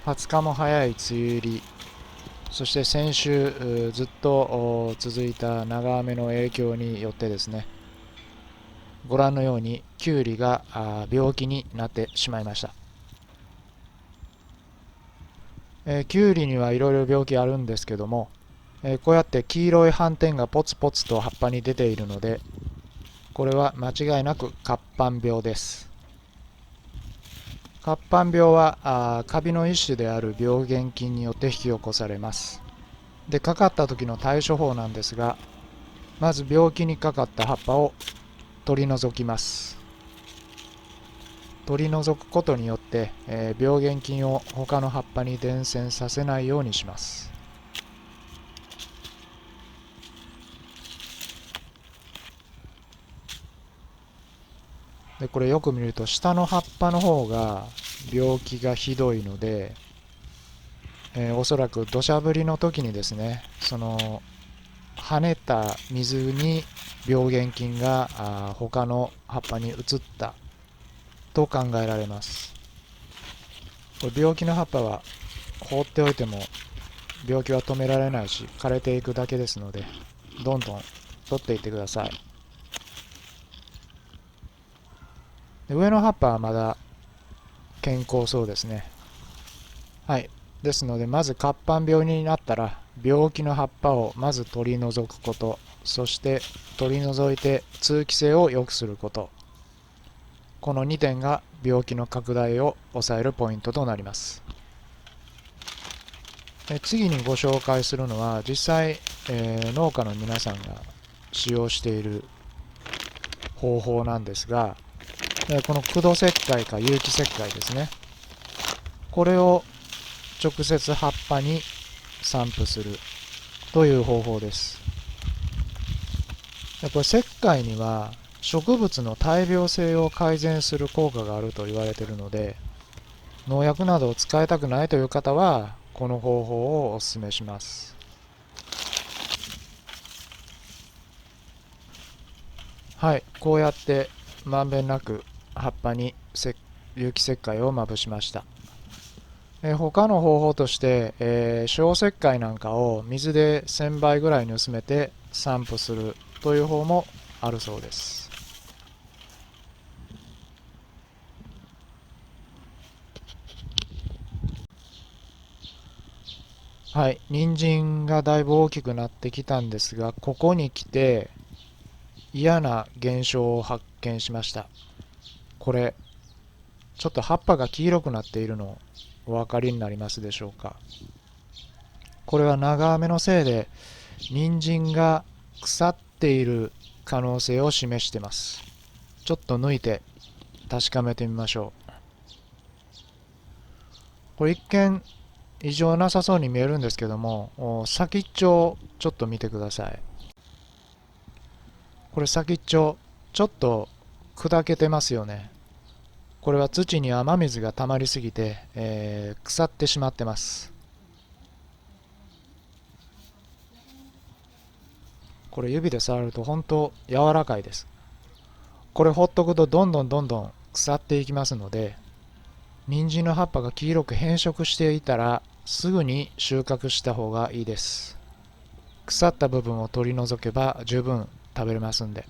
20日も早い梅雨入り、そして先週ずっと続いた長雨の影響によってですね、ご覧のようにキュウリが病気になってしまいました。キュウリにはいろいろ病気あるんですけども、こうやって黄色い斑点がポツポツと葉っぱに出ているので、これは間違いなく褐斑病です。褐斑病はカビの一種である病原菌によって引き起こされます。で、かかった時の対処法なんですが、まず病気にかかった葉っぱを取り除きます。取り除くことによって、病原菌を他の葉っぱに伝染させないようにします。で、これよく見ると下の葉っぱの方が病気がひどいので、おそらく土砂降りの時にですね、その跳ねた水に病原菌が他の葉っぱに移ったと考えられます。これ病気の葉っぱは放っておいても病気は止められないし、枯れていくだけですので、どんどん取っていってください。で、上の葉っぱはまだ健康そうですね。はい。ですので、まず褐斑病になったら、病気の葉っぱをまず取り除くこと、そして取り除いて通気性を良くすること。この2点が病気の拡大を抑えるポイントとなります。次にご紹介するのは、実際、農家の皆さんが使用している方法なんですが、この駆動石灰か有機石灰ですね。これを直接葉っぱに散布するという方法です。これ石灰には植物の耐病性を改善する効果があると言われているので、農薬などを使いたくないという方はこの方法をお勧めします。はい、こうやってまんべんなく葉っぱに有機石灰をまぶしました。他の方法として、小石灰なんかを水で1000倍ぐらいに薄めて散布するという方もあるそうです。はい、人参がだいぶ大きくなってきたんですが、ここに来て嫌な現象を発見しました。これ、ちょっと葉っぱが黄色くなっているのお分かりになりますでしょうか。これは長雨のせいで人参が腐っている可能性を示しています。ちょっと抜いて確かめてみましょう。これ一見異常なさそうに見えるんですけども、先っちょをちょっと見てください。これ先っちょちょっと砕けてますよね。これは土に雨水が溜まりすぎて、腐ってしまってます。これ指で触ると本当柔らかいです。これほっとくとどんどん腐っていきますので、人参の葉っぱが黄色く変色していたらすぐに収穫した方がいいです。腐った部分を取り除けば十分食べれますんで。